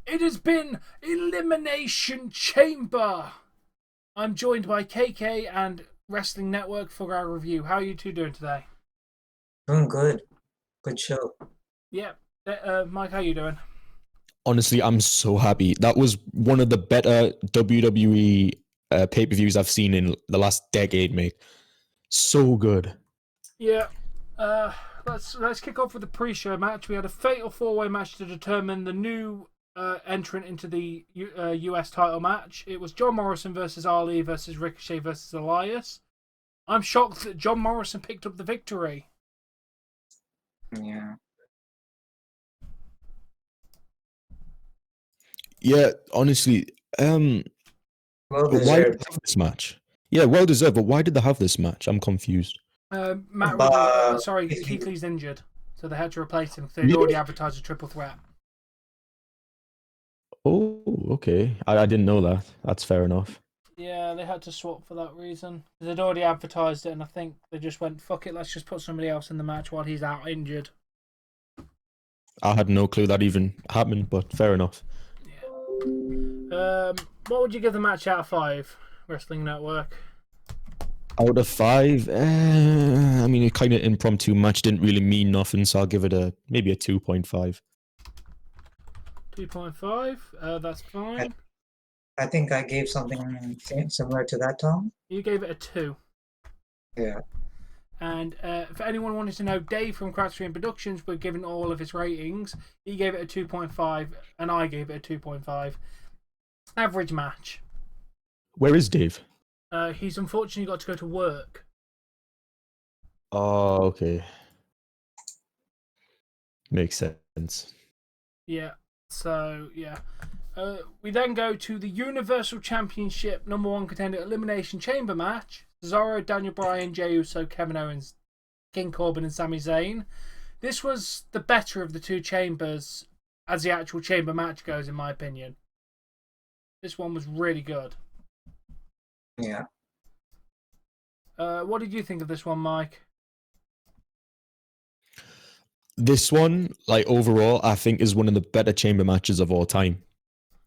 It has been Elimination Chamber. I'm joined by KK and Wrestling Network for our review. How are you two doing today? Doing good. Good show. Yeah, Mike, how you doing? Honestly, I'm so happy. That was one of the better WWE pay-per-views I've seen in the last decade, mate. So good. Yeah. Uh, let's kick off with the pre-show match. We had a fatal four-way match to determine the new entrant into the US title match. It was John Morrison versus Ali versus Ricochet versus Elias. I'm shocked that John Morrison picked up the victory. Yeah. Yeah, honestly, Well why did deserved. they have this match? Yeah, well deserved, but why did they have this match? I'm confused. Matt Riddle, But sorry, if Keith you, Lee's injured, so they had to replace him. They'd already Really? advertised a triple threat. Oh, okay. I didn't know that. That's fair enough. Yeah, they had to swap for that reason. They'd already advertised it, and I think they just went, fuck it, let's just put somebody else in the match while he's out injured. I had no clue that even happened, but fair enough. Yeah. What would you give the match out of 5, Wrestling Network? Out of 5, I mean, a kind of impromptu match didn't really mean nothing, so I'll give it maybe a 2.5. 2.5, that's I, fine. I think I gave something similar to that, Tom. You gave it a 2. Yeah. And for anyone wanting to know, Dave from Crouch Stream Productions, we're giving all of his ratings. He gave it a 2.5, and I gave it a 2.5. Average match. Where is Dave? He's unfortunately got to go to work. Oh, okay. Makes sense. Yeah. So, yeah. We then go to the Universal Championship #1 contender Elimination Chamber match. Cesaro, Daniel Bryan, Jey Uso, Kevin Owens, King Corbin, and Sami Zayn. This was the better of the two chambers as the actual chamber match goes, in my opinion. This one was really good. Yeah. What did you think of this one, Mike? This one, like overall, I think is one of the better chamber matches of all time.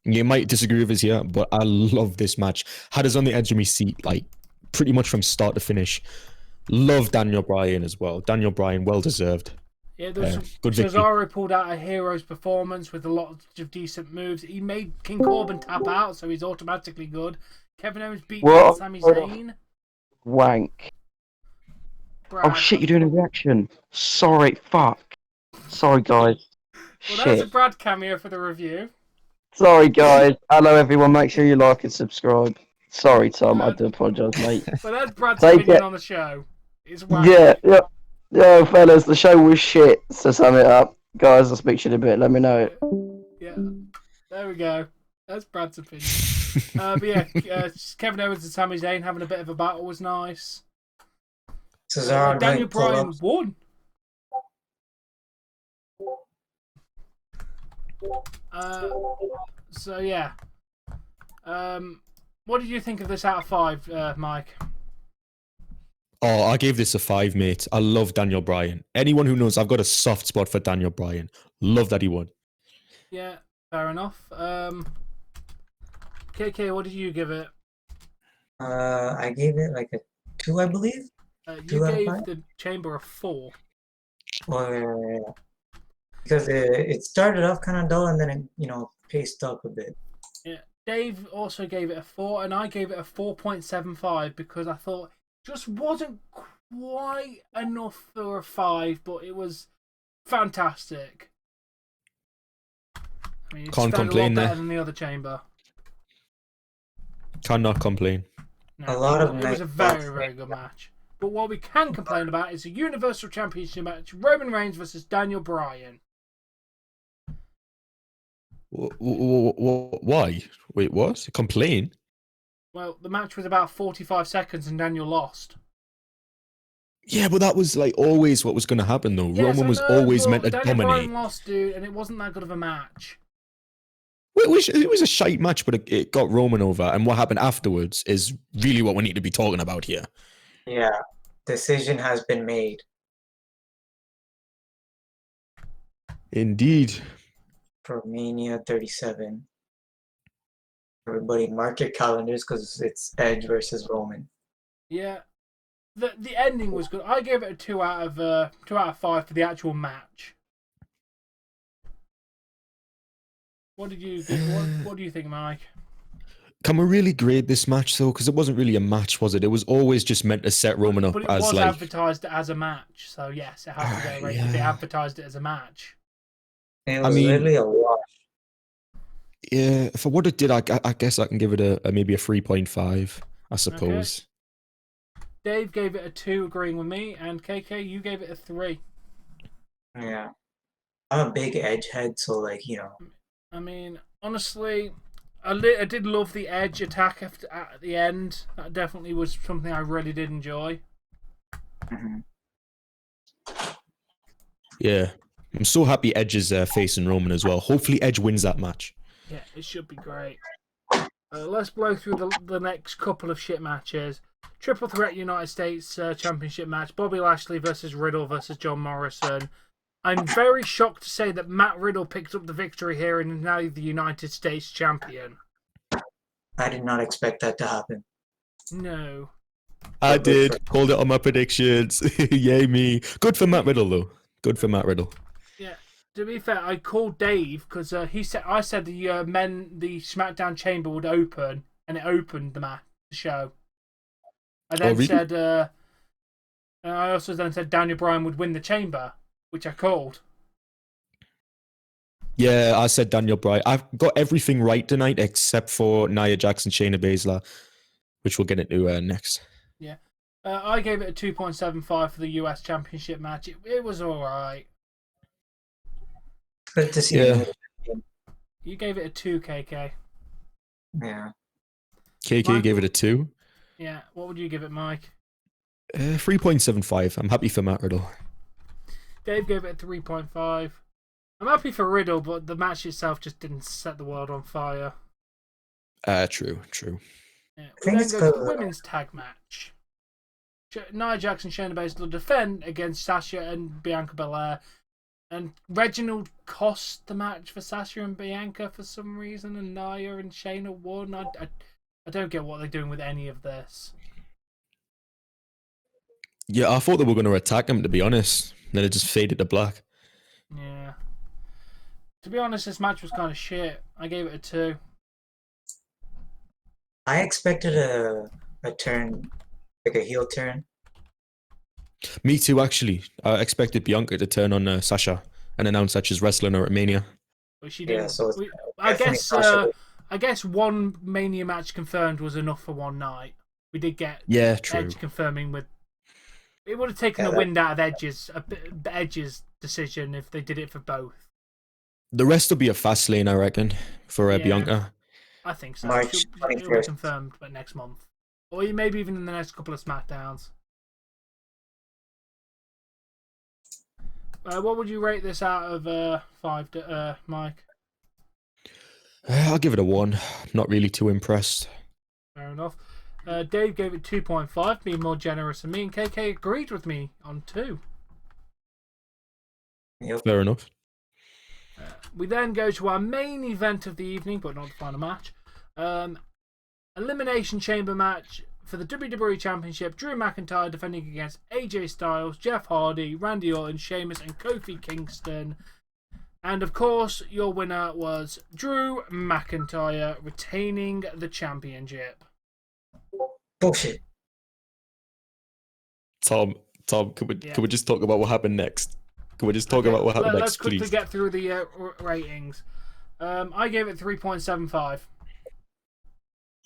You might disagree with us here, but I love this match. Had us on the edge of my seat, like pretty much from start to finish. Love Daniel Bryan as well. Daniel Bryan, well deserved. Yeah, there's good victory. Cesaro pulled out a hero's performance with a lot of decent moves. He made King Corbin tap out, so he's automatically good. Kevin Owens beat down Sami Zayn. Wank. Brad. Oh shit, you're doing a reaction. Sorry, fuck. Sorry, guys. Well, that's a Shit. Brad cameo for the review. Sorry, guys. Hello, everyone. Make sure you like and subscribe. Sorry, Tom. I do apologise, mate. Well, that's Brad's Take opinion it. on the show. It's Yeah, fellas. The show was shit. So sum it up, guys. I'll speak to you in a bit. Let me know. Yeah, there we go. That's Brad's opinion. But yeah, Kevin Owens and Sami Zayn having a bit of a battle was nice. Cesaro Daniel doing Bryan pull-ups. won. So yeah. What did you think of this out of 5, Mike? Oh, I gave this a 5, mate. I love Daniel Bryan. Anyone who knows, I've got a soft spot for Daniel Bryan. Love that he won. Yeah, fair enough. KK, what did you give it? I gave it like a 2, I believe. You 2 out of gave 5. the chamber a 4. Or because it started off kind of dull and then it paced up a bit. Yeah, Dave also gave it a 4, and I gave it a 4.75 because I thought it just wasn't quite enough for a 5, but it was fantastic. I mean, it's Can't a lot complain better there. than the other chamber. Cannot complain. No, A lot of it was a nice very, spots. very good match. But what we can complain about is a Universal Championship match: Roman Reigns versus Daniel Bryan. Why? Wait, what? Complain? Well, the match was about 45 seconds and Daniel lost. Yeah, but that was like always what was going to happen, though. Yes, Roman I was know, always but meant to Daniel dominate. Bryan lost, dude, and it wasn't that good of a match. It was a shite match, but it got Roman over. And what happened afterwards is really what we need to be talking about here. Yeah, decision has been made. Indeed. for Mania 37. Everybody mark your calendars because it's Edge versus Roman. Yeah. The ending was good. I gave it a 2 out of 5 for the actual match. What did you think? What do you think, Mike? Can we really grade this match though? Because it wasn't really a match, was it? It was always just meant to set Roman up but it as was like. advertised as a match, so yes, it has to get rated. Yeah. They advertised it as a match. It was literally a wash. Yeah, for what it did, I guess I can give it a maybe a 3.5, I suppose. Dave gave it a 2, agreeing with me, and KK, you gave it a 3. Yeah. I'm a big Edge head, so like, you know. I mean, honestly, I did love the Edge attack at the end. That definitely was something I really did enjoy. Mm-hmm. Yeah. I'm so happy Edge is facing Roman as well. Hopefully Edge wins that match. Yeah, it should be great. Let's blow through the next couple of shit matches. Triple Threat United States Championship match. Bobby Lashley versus Riddle versus John Morrison. I'm very shocked to say that Matt Riddle picked up the victory here and is now the United States Champion. I did not expect that to happen. No. I did. Called it on my predictions. Yay me. Good for Matt Riddle though. Good for Matt Riddle. Yeah. To be fair, I called Dave because I said the SmackDown Chamber would open, and it opened the show. I then said, I also then said Daniel Bryan would win the Chamber, which I called. Yeah, I said Daniel Bryan. I've got everything right tonight except for Nia Jackson, Shayna Baszler, which we'll get into next. Yeah. I gave it a 2.75 for the US Championship match. It was alright. Good to see. Yeah. You gave it a 2, KK. Yeah. KK Mike, gave it a 2. Yeah. What would you give it, Mike? 3.75. I'm happy for Matt Riddle. Dave gave it a 3.5. I'm happy for Riddle, but the match itself just didn't set the world on fire. True. Yeah. I think We it's then go to the because women's tag match. Nia Jackson, Shayna Baszler defend against Sasha and Bianca Belair. And Reginald cost the match for Sasha and Bianca for some reason, and Nia and Shayna won. I don't get what they're doing with any of this. Yeah, I thought they were going to attack him, to be honest. Then it just faded to black. Yeah. To be honest, this match was kind of shit. I gave it a 2. I expected a turn, like a heel turn. Me too, actually. I expected Bianca to turn on Sasha and announce that she's wrestling her at Mania. But she didn't. Yeah, so I definitely Sasha. guess one Mania match confirmed was enough for one night. We did get True. Edge confirming with. It would have taken the wind out of Edge's decision if they did it for both. The rest will be a fast lane, I reckon, for Bianca. I think so. March It'll be 21st. confirmed by next month. Or maybe even in the next couple of SmackDowns. What would you rate this out of 5, Mike? I'll give it a 1. Not really too impressed. Fair enough. Dave gave it 2.5, being more generous than me, and KK agreed with me on 2. Yep. Fair enough. We then go to our main event of the evening, but not the final match. Elimination Chamber match for the WWE Championship. Drew McIntyre defending against AJ Styles, Jeff Hardy, Randy Orton, Sheamus, and Kofi Kingston. And of course, your winner was Drew McIntyre, retaining the championship. Bullshit. Tom, can we just talk about what happened next? Can we just talk about what happened Let's next, please? quickly get through the ratings. I gave it 3.75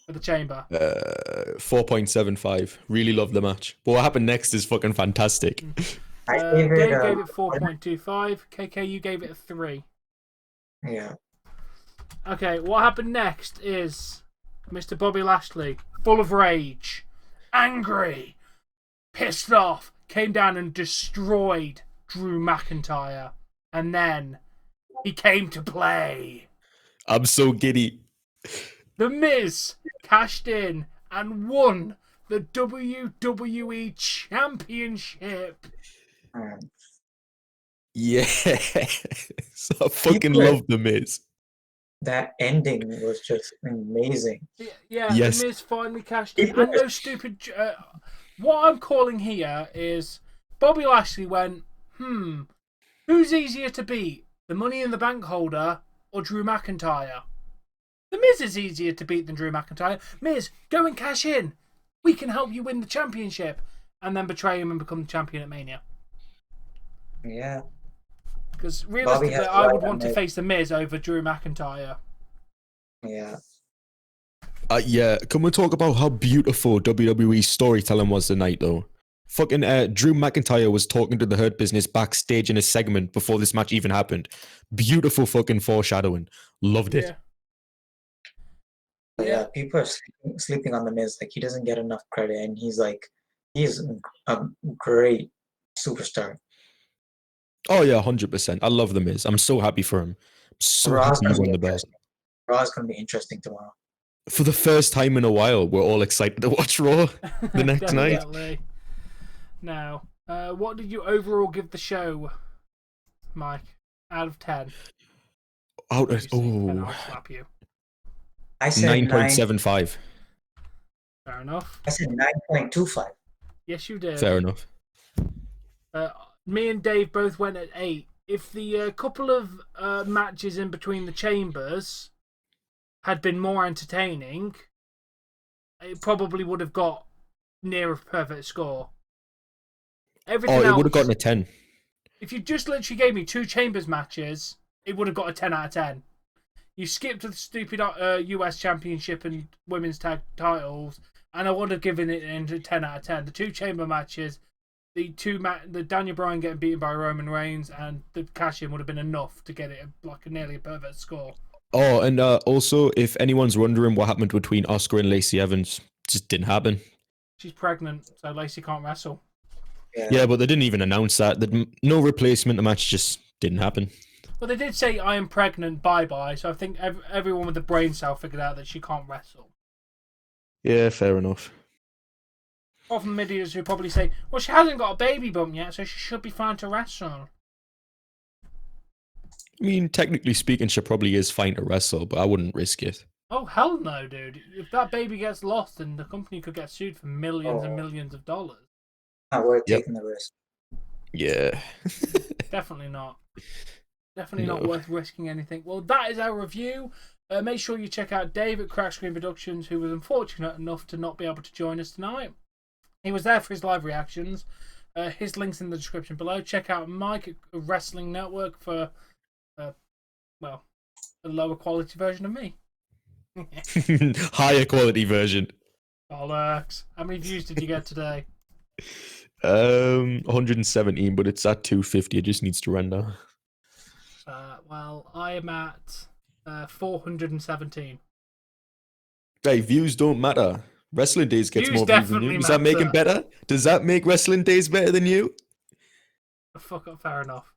for the chamber. 4.75. Really love the match. But what happened next is fucking fantastic. Dave gave it 4.25. KK, you gave it a 3. Yeah. Okay, what happened next is Mr. Bobby Lashley, full of rage, angry, pissed off, came down and destroyed Drew McIntyre. And then he came to play. I'm so giddy. The Miz cashed in and won the WWE Championship. Yeah. I fucking People- love The Miz. That ending was just amazing. Yeah, Yes. The Miz finally cashed in. And no stupid... what I'm calling here is Bobby Lashley went, who's easier to beat? The Money in the Bank holder or Drew McIntyre? The Miz is easier to beat than Drew McIntyre. Miz, go and cash in. We can help you win the championship. And then betray him and become the champion at Mania. Yeah. Because realistically, has to I would ride want that to face The Miz over Drew McIntyre. Yeah. Yeah, can we talk about how beautiful WWE storytelling was tonight, though? Fucking Drew McIntyre was talking to the Hurt Business backstage in a segment before this match even happened. Beautiful fucking foreshadowing. Loved it. Yeah, people are sleeping on the Miz. Like, he doesn't get enough credit, and he's a great superstar. Oh yeah, 100%. I love The Miz. I'm so happy for him. I'm so Raw's happy gonna he's be won the belt. interesting. Raw's gonna be interesting tomorrow. For the first time in a while, we're all excited to watch Raw the next night. Definitely. Now, what did you overall give the show, Mike? Out of 10. Out of, You say 10, I'll oh, slap you. I said 9.75. Fair enough. I said 9.25. Yes, you did. Fair enough. Me and Dave both went at 8. If the couple of matches in between the chambers had been more entertaining, it probably would have got near a perfect score. Everything Oh, it else, would have gotten a 10. if you just literally gave me 2 chambers matches, it would have got a 10 out of 10. You skipped the stupid US Championship and Women's Tag titles, and I would have given it a 10 out of 10. The 2 chamber matches, the Daniel Bryan getting beaten by Roman Reigns, and the cash-in would have been enough to get it nearly a perfect score. Oh, and also, if anyone's wondering what happened between Oscar and Lacey Evans, just didn't happen. She's pregnant, so Lacey can't wrestle. Yeah, but they didn't even announce that. No replacement. The match just didn't happen. But they did say, I am pregnant, bye-bye, so I think everyone with the brain cell figured out that she can't wrestle. Yeah, fair enough. Apart from idiots who probably say, well, she hasn't got a baby bump yet, so she should be fine to wrestle. I mean, technically speaking, she probably is fine to wrestle, but I wouldn't risk it. Oh, hell no, dude. If that baby gets lost, then the company could get sued for millions and millions of dollars. Not worth taking the risk. Yeah. Definitely not. Definitely not worth risking anything. Well, that is our review. Make sure you check out Dave at Crack Screen Productions, who was unfortunate enough to not be able to join us tonight. He was there for his live reactions. His link's in the description below. Check out Mike at Wrestling Network for, well, a lower quality version of me. Higher quality version. Bollocks. How many views did you get today? 117, but it's at 250. It just needs to render. Well, I am at 417. Hey, views don't matter. Wrestling Days gets Views more views than definitely you. Does that make him matter. better? Does that make Wrestling Days better than you? Fuck up, fair enough.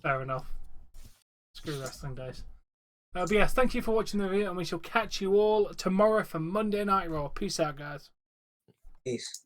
Fair enough. Screw Wrestling Days. But yes, thank you for watching the video, and we shall catch you all tomorrow for Monday Night Raw. Peace out, guys. Peace.